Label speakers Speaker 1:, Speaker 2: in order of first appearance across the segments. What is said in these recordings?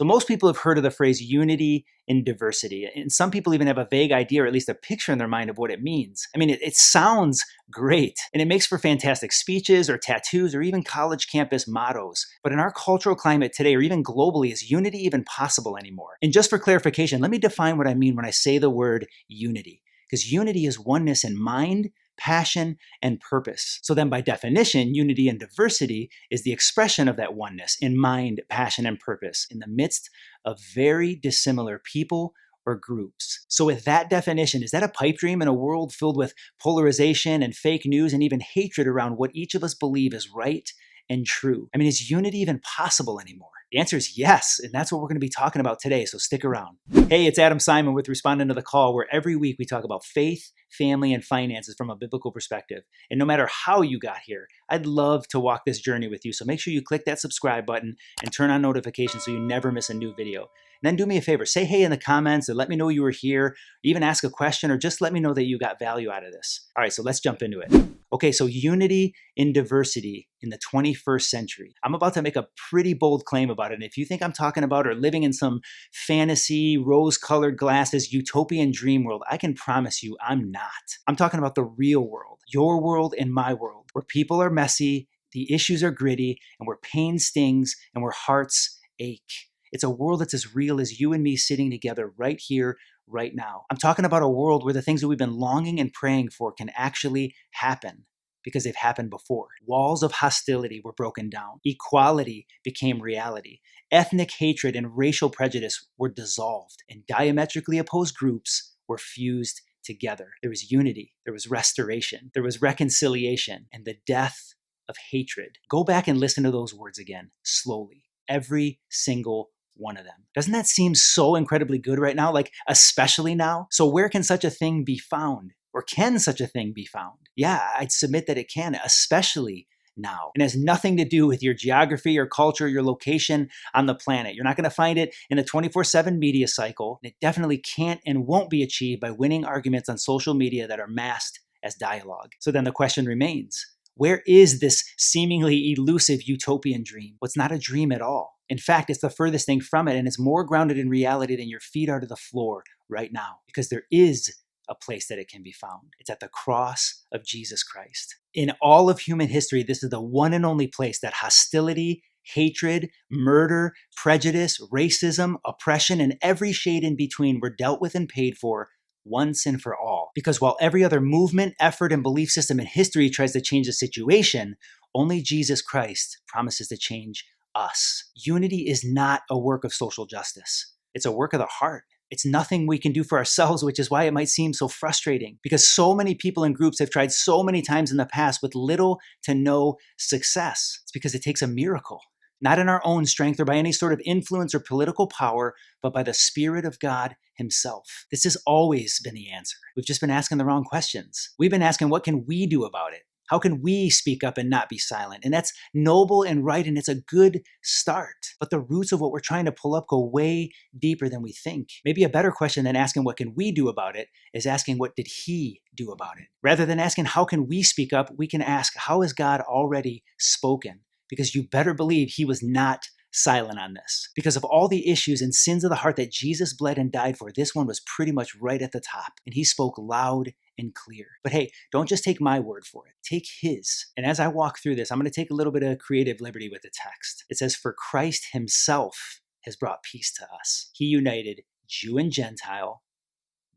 Speaker 1: So most people have heard of the phrase unity in diversity. And some people even have a vague idea or at least a picture in their mind of what it means. I mean, it sounds great and it makes for fantastic speeches or tattoos or even college campus mottos. But in our cultural climate today or even globally, is unity even possible anymore? And just for clarification, let me define what I mean when I say the word unity. Because unity is oneness in mind, passion, and purpose. So then by definition, unity and diversity is the expression of that oneness in mind, passion, and purpose in the midst of very dissimilar people or groups. So with that definition, is that a pipe dream in a world filled with polarization and fake news and even hatred around what each of us believe is right and true? I mean, is unity even possible anymore? The answer is yes, and that's what we're going to be talking about today, so stick around. Hey, it's Adam Simon with Responding to the Call, where every week we talk about faith, family, and finances from a biblical perspective. And no matter how you got here, I'd love to walk this journey with you, so make sure you click that subscribe button and turn on notifications so you never miss a new video. And then do me a favor, say hey in the comments and let me know you were here, even ask a question, or just let me know that you got value out of this. All right, so let's jump into it. Okay, so unity in diversity in the 21st century. I'm about to make a pretty bold claim about it. And if you think I'm talking about or living in some fantasy, rose-colored glasses, utopian dream world, I can promise you I'm not. I'm talking about the real world, your world and my world, where people are messy, the issues are gritty, and where pain stings and where hearts ache. It's a world that's as real as you and me sitting together right here, right now. I'm talking about a world where the things that we've been longing and praying for can actually happen because they've happened before. Walls of hostility were broken down. Equality became reality. Ethnic hatred and racial prejudice were dissolved, and diametrically opposed groups were fused together. There was unity, there was restoration, there was reconciliation, and the death of hatred. Go back and listen to those words again, slowly. Every single one of them. Doesn't that seem so incredibly good right now? Like, especially now? So where can such a thing be found? Or can such a thing be found? Yeah, I'd submit that it can, especially now. And it has nothing to do with your geography, your culture, your location on the planet. You're not going to find it in a 24/7 media cycle. And it definitely can't and won't be achieved by winning arguments on social media that are masked as dialogue. So then the question remains, where is this seemingly elusive utopian dream? Well, it's not a dream at all. In fact, it's the furthest thing from it, and it's more grounded in reality than your feet are to the floor right now, because there is a place that it can be found. It's at the cross of Jesus Christ. In all of human history, this is the one and only place that hostility, hatred, murder, prejudice, racism, oppression, and every shade in between were dealt with and paid for once and for all. Because while every other movement, effort, and belief system in history tries to change the situation, only Jesus Christ promises to change us. Unity is not a work of social justice. It's a work of the heart. It's nothing we can do for ourselves, which is why it might seem so frustrating, because so many people and groups have tried so many times in the past with little to no success. It's because it takes a miracle, not in our own strength or by any sort of influence or political power, but by the Spirit of God Himself. This has always been the answer. We've just been asking the wrong questions. We've been asking, what can we do about it? How can we speak up and not be silent? And that's noble and right, and it's a good start. But the roots of what we're trying to pull up go way deeper than we think. Maybe a better question than asking what can we do about it is asking what did He do about it? Rather than asking how can we speak up, we can ask how has God already spoken? Because you better believe He was not silent on this. Because of all the issues and sins of the heart that Jesus bled and died for, this one was pretty much right at the top. And He spoke loud and clear. But hey, don't just take my word for it. Take His. And as I walk through this, I'm going to take a little bit of creative liberty with the text. It says, "For Christ Himself has brought peace to us. He united Jew and Gentile,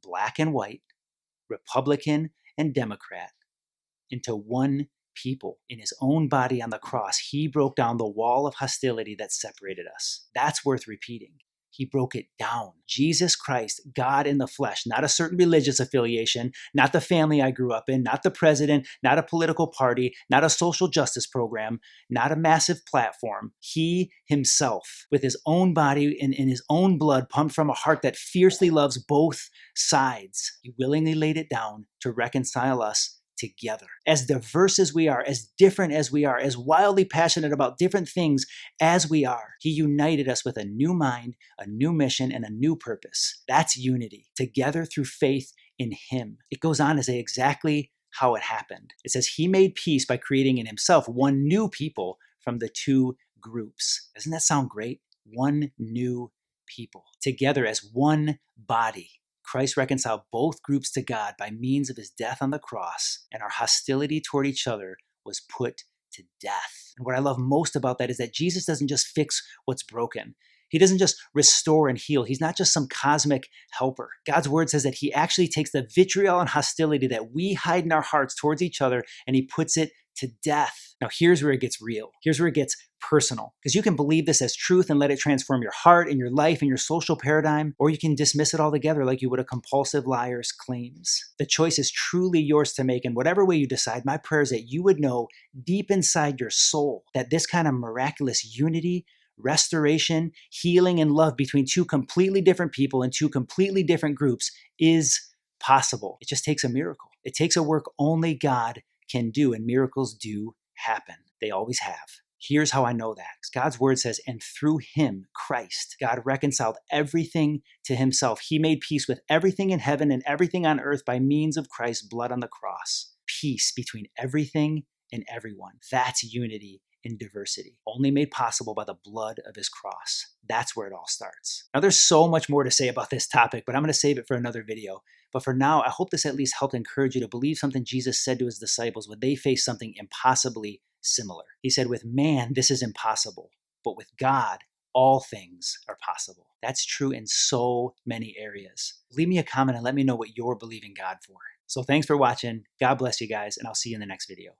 Speaker 1: black and white, Republican and Democrat into one people. In His own body on the cross, He broke down the wall of hostility that separated us." That's worth repeating. He broke it down. Jesus Christ, God in the flesh, not a certain religious affiliation, not the family I grew up in, not the president, not a political party, not a social justice program, not a massive platform. He Himself, with His own body and in His own blood pumped from a heart that fiercely loves both sides, He willingly laid it down to reconcile us together. As diverse as we are, as different as we are, as wildly passionate about different things as we are, He united us with a new mind, a new mission, and a new purpose. That's unity, together through faith in Him. It goes on to say exactly how it happened. It says He made peace by creating in Himself one new people from the two groups. Doesn't that sound great? one new people, together as one body. Christ reconciled both groups to God by means of his death on the cross, and our hostility toward each other was put to death. And what I love most about that is that Jesus doesn't just fix what's broken. He doesn't just restore and heal. He's not just some cosmic helper. God's word says that he actually takes the vitriol and hostility that we hide in our hearts towards each other, and he puts it to death. Now, here's where it gets real. Here's where it gets personal. Because you can believe this as truth and let it transform your heart and your life and your social paradigm, or you can dismiss it altogether like you would a compulsive liar's claims. The choice is truly yours to make, and whatever way you decide, my prayer is that you would know deep inside your soul that this kind of miraculous unity, restoration, healing, and love between two completely different people and two completely different groups is possible. It just takes a miracle. It takes a work only God can do, and miracles do happen. They always have. Here's how I know that. God's word says, and through him, Christ, God reconciled everything to himself. He made peace with everything in heaven and everything on earth by means of Christ's blood on the cross. Peace between everything and everyone. That's unity in diversity, only made possible by the blood of his cross. That's where it all starts. Now, there's so much more to say about this topic, but I'm going to save it for another video. But for now, I hope this at least helped encourage you to believe something Jesus said to his disciples when they faced something impossibly similar. He said, with man, this is impossible, but with God, all things are possible. That's true in so many areas. Leave me a comment and let me know what you're believing God for. So thanks for watching. God bless you guys, and I'll see you in the next video.